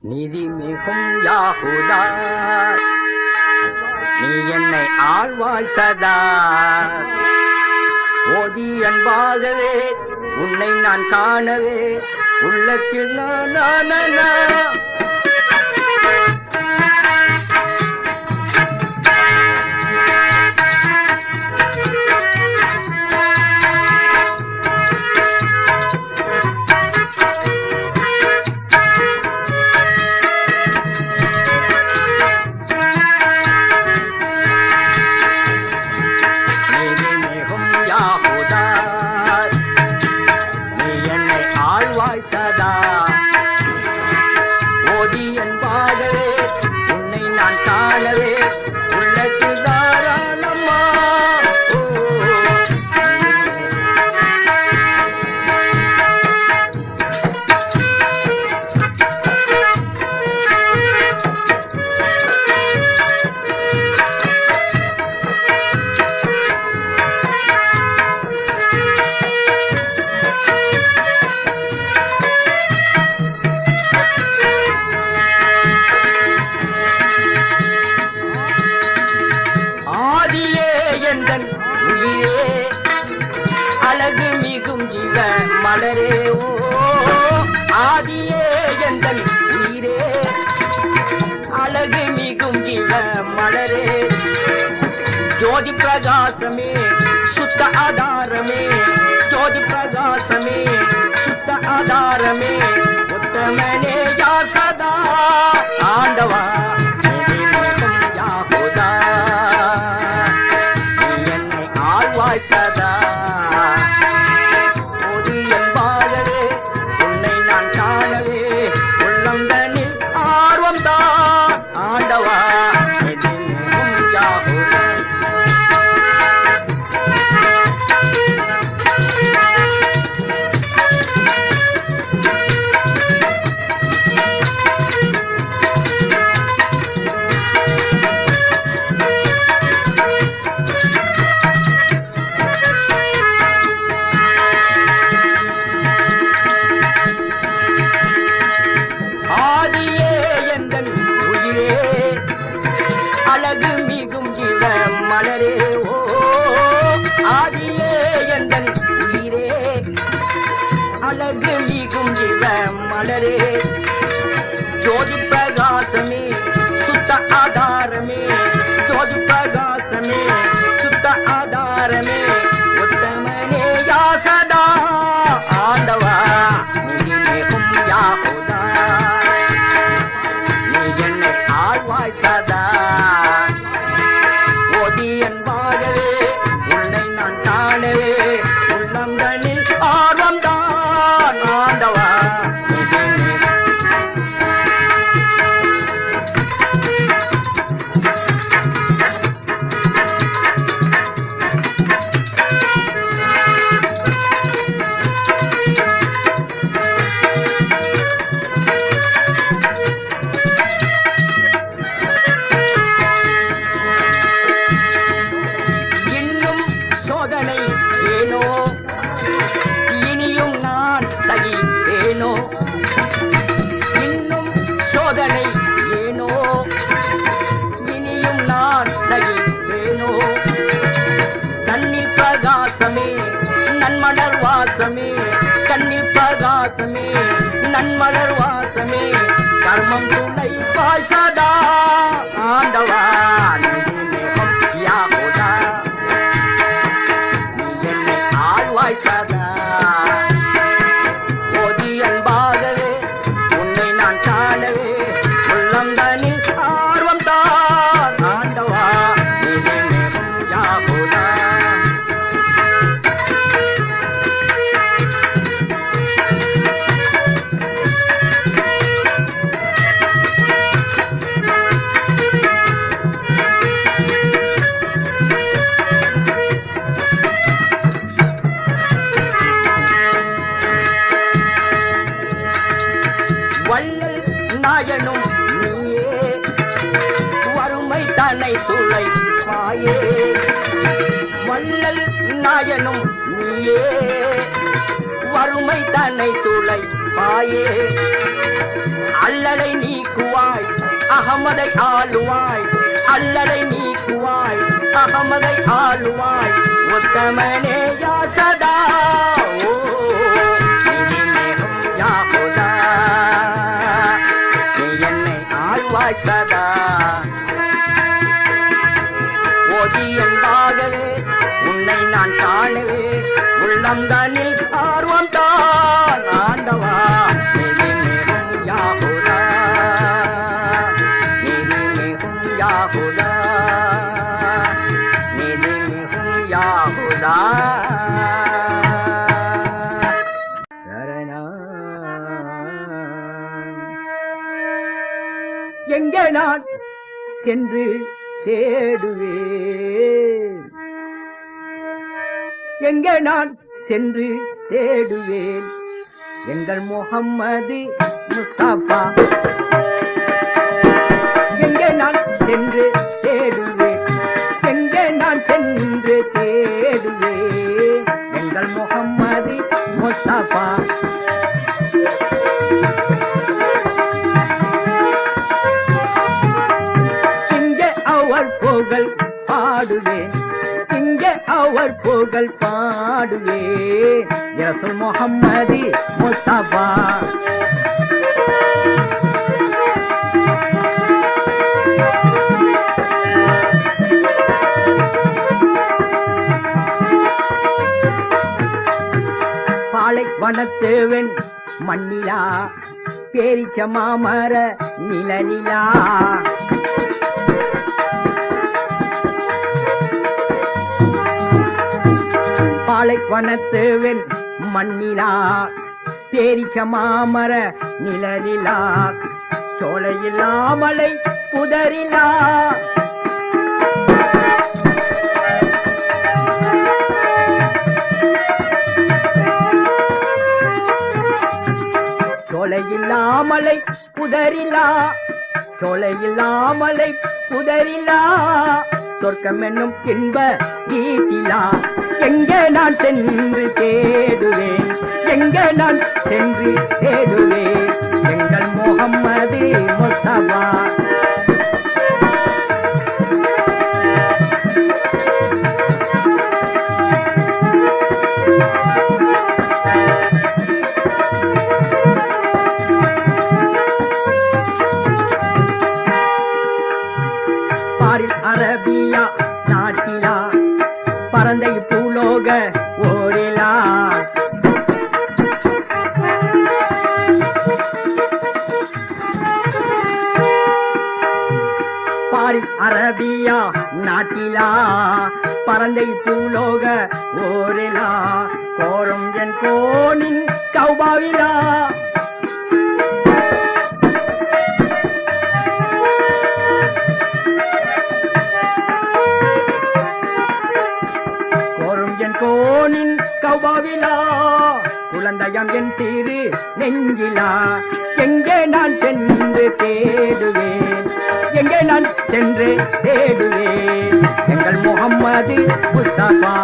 நிதி மிகும் யாகுதா நீ என்னை ஆழ்வாய் சதா ஓதி அன்பாகவே உன்னை நான் காணவே உள்ளத்தில் நான் சதா ஓதி என்பாகவே உன்னை நான் காணவே உள்ளத்தில் தாராளமா உயிரே அழகு மிகும் ஜீவ மலரே ஓ ஆதியே எந்தன் உயிரே அழகு மிகும் ஜீவ மலரே ஜோதி பிரகாசமே சுத்த ஆதாரமே ஜோதி பிரகாசமே சுத்த ஆதாரமே உத்தமனே யா சதா ஆண்டவா சதா ஓதி என்பாகவே உன்னை நான் காணவே உள்ளந்தனில் ஆர்வம் தான் ஆண்டவா அழகு மிகும் ஜீவ மலரே ஓ ஆதியே எந்தன் உயிரே அழகு மிகும் ஜீவ மலரே ஜோதி பிரகாசமே சுத்த ஆதாரமே ஜோதி பிரகாசமே சுத்த ஆதாரமே உத்தமனே யா சதா ஆண்டவா நிதி மிகும் யாகுதா நீ என்னை ஆழ்வாய் சதா ஓதி என்பாகவே உன்னை நான் காணவே உள்ளங்களில் ஆர்வம் தான் ஆண்டவா ஏனோ இனியும் நான் சகிப்பேனோ இன்னும் சோதனை ஏனோ இனியும் நான் சகிப்பேனோ கண்ணில் பிரகாசமே நன்மலர் வாசமே கண்ணில் பிரகாசமே நன்மலர் வாசமே கர்மம் துணை பாய்சதா ஆண்டவா யாகுதா சதா ஓதி என்பாகவே உன்னை நான் காணவே உள்ளந்தனில் ஆர்வம் தான் ஆண்டவா யாகுதா வள்ளல் நாயனும் நீயே வறுமை தன்னை துளை பாயே வள்ளல் நாயனும் நீயே வறுமை தன்னை துளை பாயே அல்லலை நீ அகமதை ஆளுவாய் அல்லலை நீக்குவாய் அகமதை ஆளுவாய் உத்தமனே யா சதா ஓ இனிமேலும் யாஹுதா நீ என்னை ஆழ்வாய் சதா ஓதி என்பாகவே உன்னை நான் காணவே உள்ளம்தனில் ஆர்வம் தான் ஆண்டவா நீதிமிகும் யாஹுதா நீதிமிகும் யாஹுதா நீதிமிகும் யாஹுதா எங்கே நான் சென்று தேடுவேன் எங்கே நான் சென்று தேடுவேன் எங்கள் முஹம்மது முஸ்தபா எங்கே நான் சென்று தேடுவேன் எங்கே நான் சென்று தேடுவேன் எங்கள் முஹம்மது முஸ்தபா இங்கே அவர் புகழ் பாடுவேன் இங்கே அவர் புகழ் பாடுவேன் ரசூல் முஹம்மது முஸ்தபா பாலைவனத்தேவன் மண்ணிலா பேரிச்ச மாமர நிழலிலா பாலைவனத்தேவன் மண்ணிலா பேரிச்ச மாமர நிழலிலா சோலையிலா மலை புதரிலா சோலையில்லா மலை புதரிலா சோலையில்லா மலை புதரிலா சொர்க்கம் என்னும் இன்ப வீட்டிலா எங்கே நான் சென்று தேடுவேன் எங்கே நான் சென்று தேடுவேன் எங்கள் முஹம்மது முஸ்தபா அரபியா நாட்டிலா பரந்த பூலோக ஓரிலா பாரிஸ் அரபியா நாட்டிலா பரந்த பூலோக ஓரிலா கோரும் என் கோனின் கௌபாவிலா கோனின் கௌபாவிலா குழந்தையம் என் திரு நெஞ்சிலா எங்கே நான் சென்று தேடுவேன் எங்கே நான் சென்று தேடுவேன் எங்கள் முஹம்மது முஸ்தபா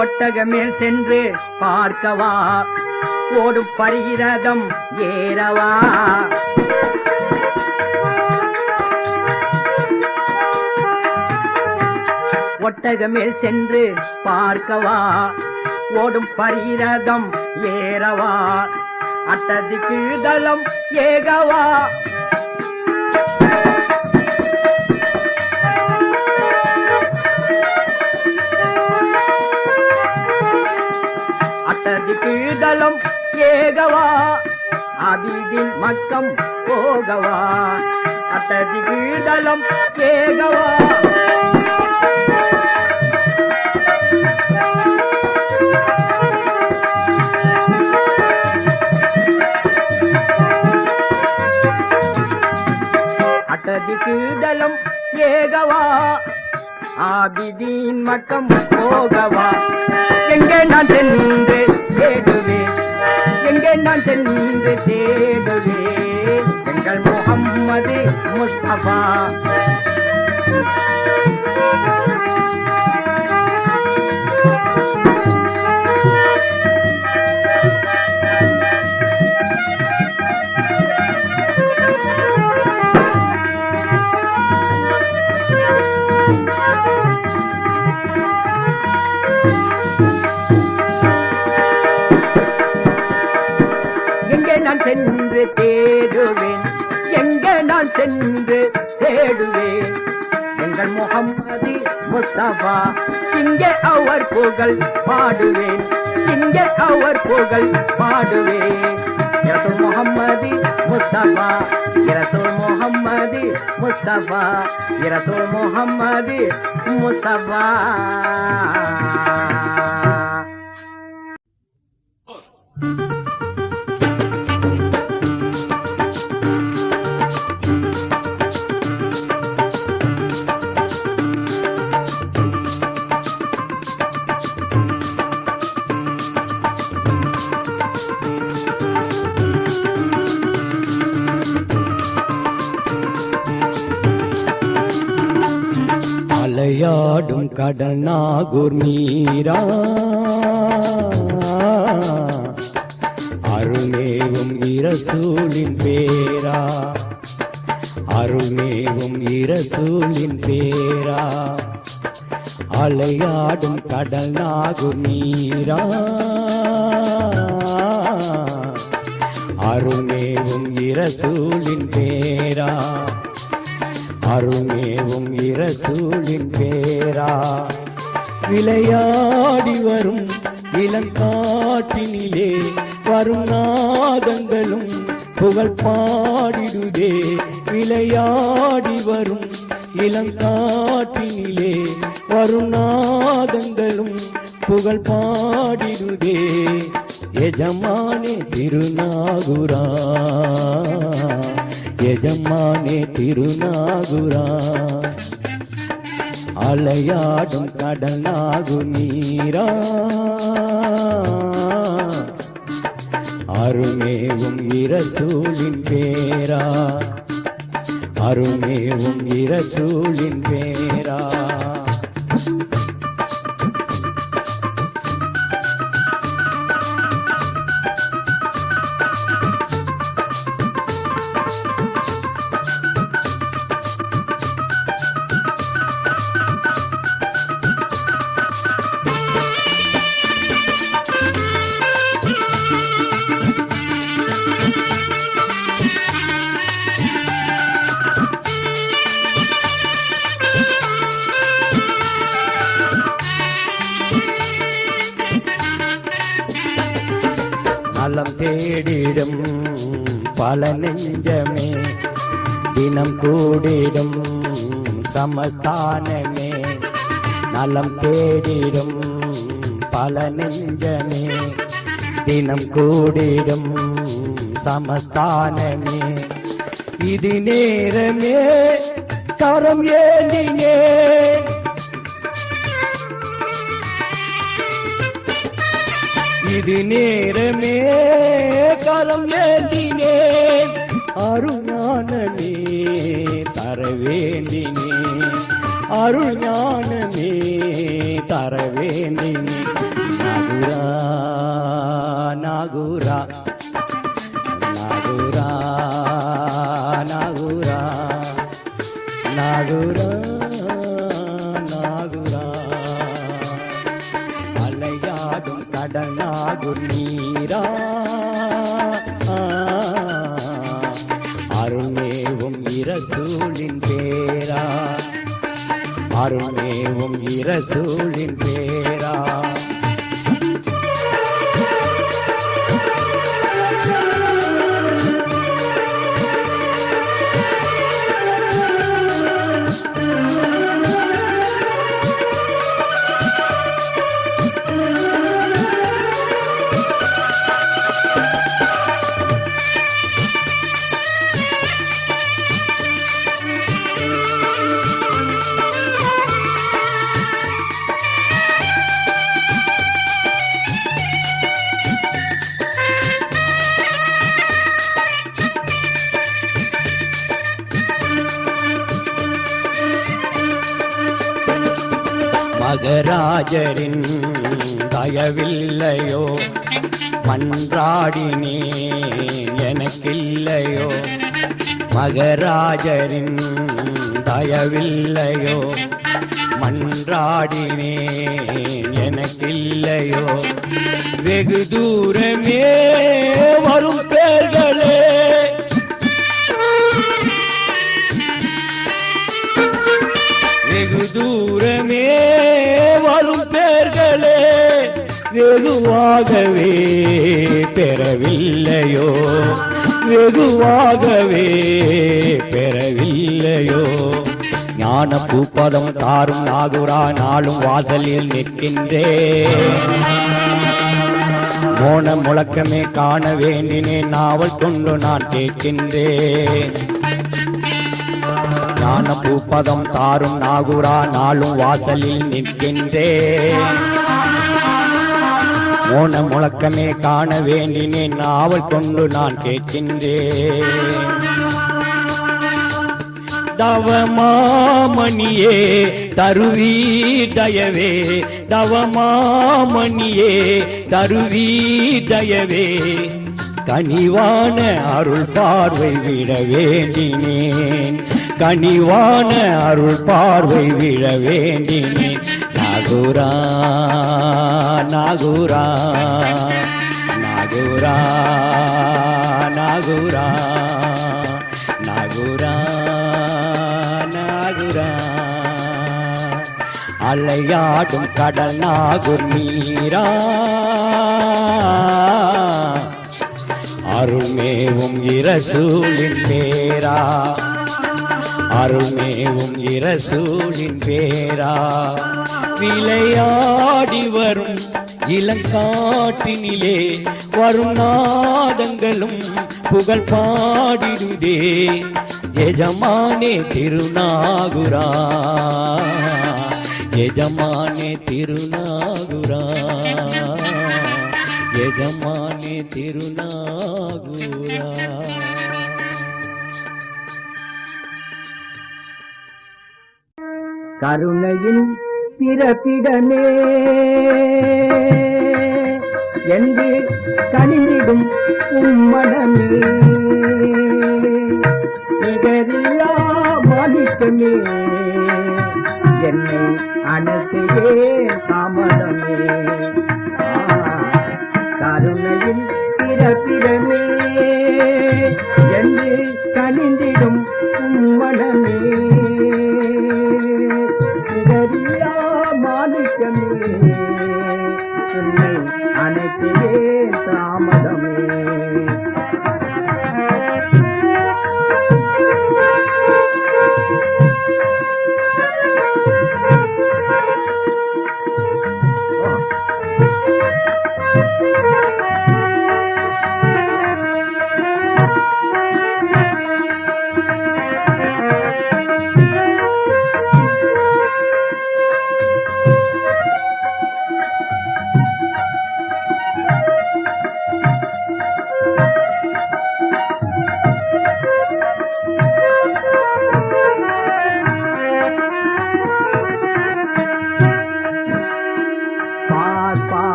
ஒட்டக மேல் சென்று பார்க்கவா ஓடும் பரிரதம் ஏறவா ஒட்டக மேல் சென்று பார்க்கவா ஓடும் பரிரதம் ஏறவா அட்டதிக்கு தளம் ஏகவா அட்டதிக்கு தளம் ஏகவா அபிதில் மக்கம் போகவா அட்டதிக்கு தளம் ஏகவா ஆபிதீன் மக்கம் போகவா எங்கே நான் சென்று தேடுவேன் எங்கே நான் சென்று தேடுவேன் எங்கள் முஹம்மது முஸ்தபா நான் சென்று தேடுவேன் எங்கே நான் சென்று தேடுவேன் எங்கள் முஹம்மது முஸ்தபா இங்கே அவர் புகழ் பாடுவேன் இங்கே அவர் புகழ் பாடுவேன் ரசூல் முஹம்மது முஸ்தபா ரசூல் முஹம்மது முஸ்தபா ரசூல் முஹம்மது முஸ்தபா அலையாடும் கடல் நாகூர் மீரா அருள்மேவும் இரசூலின் பேரா அருள்மேவும் இரசூலின் பேரா அலையாடும் கடல் நாகூர் மீரா அருள்மேவும் இரசூலின் பேரா அருள்மேவும் இரசூலின் பேரா விளையாடி வரும் இளங்காட்டினிலே வரும் நாதங்களும் புகழ் பாடிடுதே விளையாடி வரும் இளங்காட்டினிலே வரும் நாதங்களும் புகழ் பாடிடுதே எஜமானே திருநாகுரா எஜமானே திருநாகுரா அலையாடும் கடல் நாகூர் நீரா அருள்மேவும் இரசூலின் பேரா அருள்மேவும் இரசூலின் பேரா நலம் தேடிடும் பல நெஞ்சமே தினம் கூடிடும் சமஸ்தானமே நலம் தேடிடும் பல நெஞ்சமே தினம் கூடிடும் சமஸ்தானமே இது நேரமே கரம் ஏந்தினே இது நேரமே கரம் ஏந்தினேன் அருஞானமே தர வேண்டினேன் அருஞானமே தர வேண்டினேன் நாகுரா நாகுரா நாகுரா நாகுரா நாகுரா அலையாடும் கடல் நாகூர் நீரா அருள்மேவும் இரசூலின் பேரா அருள்மேவும் இரசூலின் பேரா மகராஜரின் தயவில்லையோ, மன்றாடினேன் எனக்கில்லையோ. மகராஜரின் தயவில்லையோ, மன்றாடினேன் எனக்கில்லையோ. வெகு தூரமே வரும் பேர்களே, வெகு தூரமே வரும் பேர்களே, வெகுவாகவே பெறவில்லையோ, வெகுவாகவே பெறவில்லையோ. ஞான பூப்பதம் தாரும் நாகுரா நாளும் வாசலில் நிற்கின்றேன். மோன முழக்கமே காண வேண்டினேன், நாவல் கொண்டு நான் கேட்கின்றேன். ஞான பூப்பதம் தாரும் நாகுரா நாளும் வாசலில் நிற்கின்றேன். மோன முழக்கமே காண வேண்டினேன், நாவல் கொண்டு நான் கேட்கின்றேன். தவமாமணியே தருவி தயவே, தவமாமணியே தருவி தயவே. கனிவான அருள் பார்வை விட வேண்டினேன், கனிவான அருள் பார்வை விட வேண்டினேன். நாகுரா நாகுரா நாகுரா நாகுரா நாகுரா நாகுரா. அலையாடும் கடல் நாகுர் நீரா, அருள்மேவும் இரசூலின் பேரா, அருள்மேவும் இரசூலின் பேரா. விளையாடி வரும் இளங்காட்டினிலே வரும் நாதங்களும் புகழ் பாடிடுதே. எஜமானே திருநாகுரா, எஜமானே திருநாகுரா, எஜமானே திருநாகுரா. கருணையின் பிறப்பிடமே என்று கனிவிடும் உம்மனமே, நிகரில்லா மாணிக்கமே, என்னை அணைக்கையே தாமதமே. கருணையின் பிறப்பிடமே என்று கனிந்திடும் உம்மனமே, நிகரில்லா மாணிக்கமே, என்னை அணைக்கையே தாமதமே.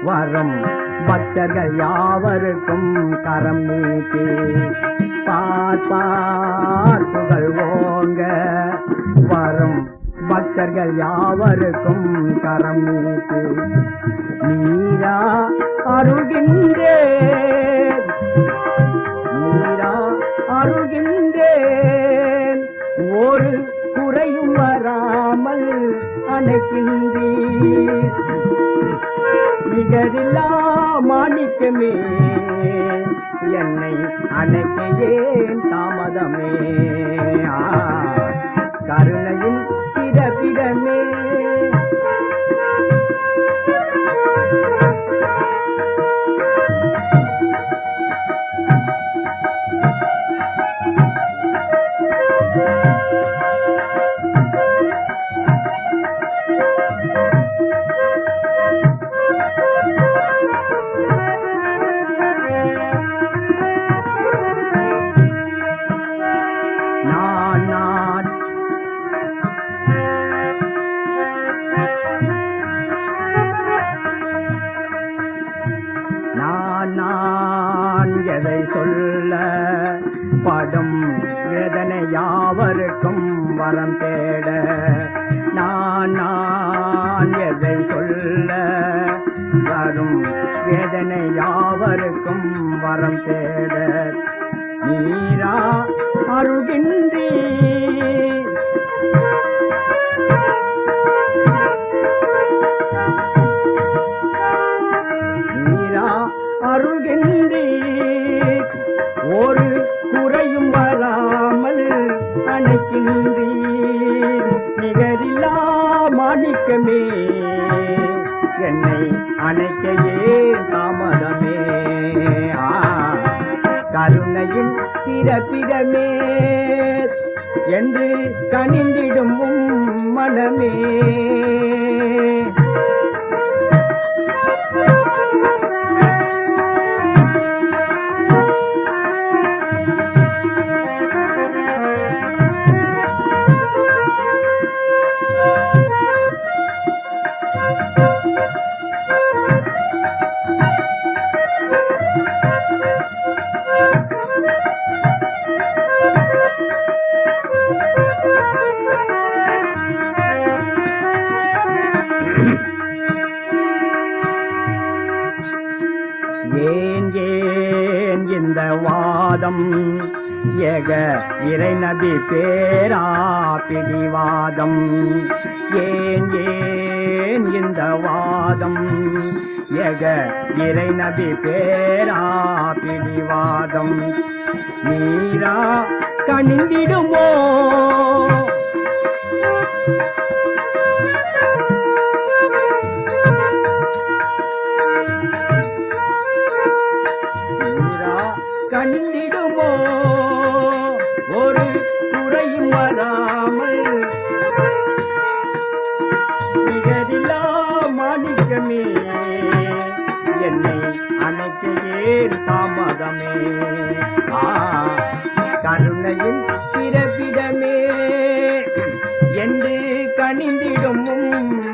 வரும் பக்தர்கள் யாவருக்கும் கரம் நீட்டி பார்ப்பார் புகழ் ஓங்க. வரும் பக்தர்கள் யாவருக்கும் கரம் நீட்டி நீரா அருகின்றேன், நீரா அருகின்றேன். ஒரு குறையும் வராமல் அணைக்கின்றீர். நிகரில்லா மாணிக்கமே, என்னை அணைக்க ஏன் தாமதமே. கருணையின் பிறப்பிடமே, வரம் தேட நான் எதை சொல்ல வரும் வேதனை யாவருக்கும் வரம் தேட நீரா அருகின்றி நீரா அருகின்றி ஒரு குறையும் வராமல் அணைக்கின்றீர் நிகரில்லா மாணிக்கமே என்னை அணைக்கையே தாமதமே கருணையின் பிறப்பிடமே என்று கனிந்திடும் மனமே ஏன் ஏன் இந்த வாதம் ஏக இறை நபி பேரா பிடிவாதம் ஏன் ஏன் இந்த வாதம் ஏக இறை நபி பேரா பிடிவாதம் நீரா கணிந்திடுமோ கணிந்திடுமோ ஒரு குறையும் வராமல் நிகரில்லா மாணிக்கமே என்னை அணைக்கையே தாமதமே கருணையின் பிறப்பிடமே என்று கணிந்திடும்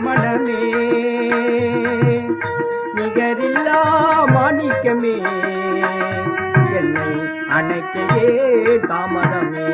மனமே நிகரில்லா மாணிக்கமே என்னை அணைக்கையே தாமதமே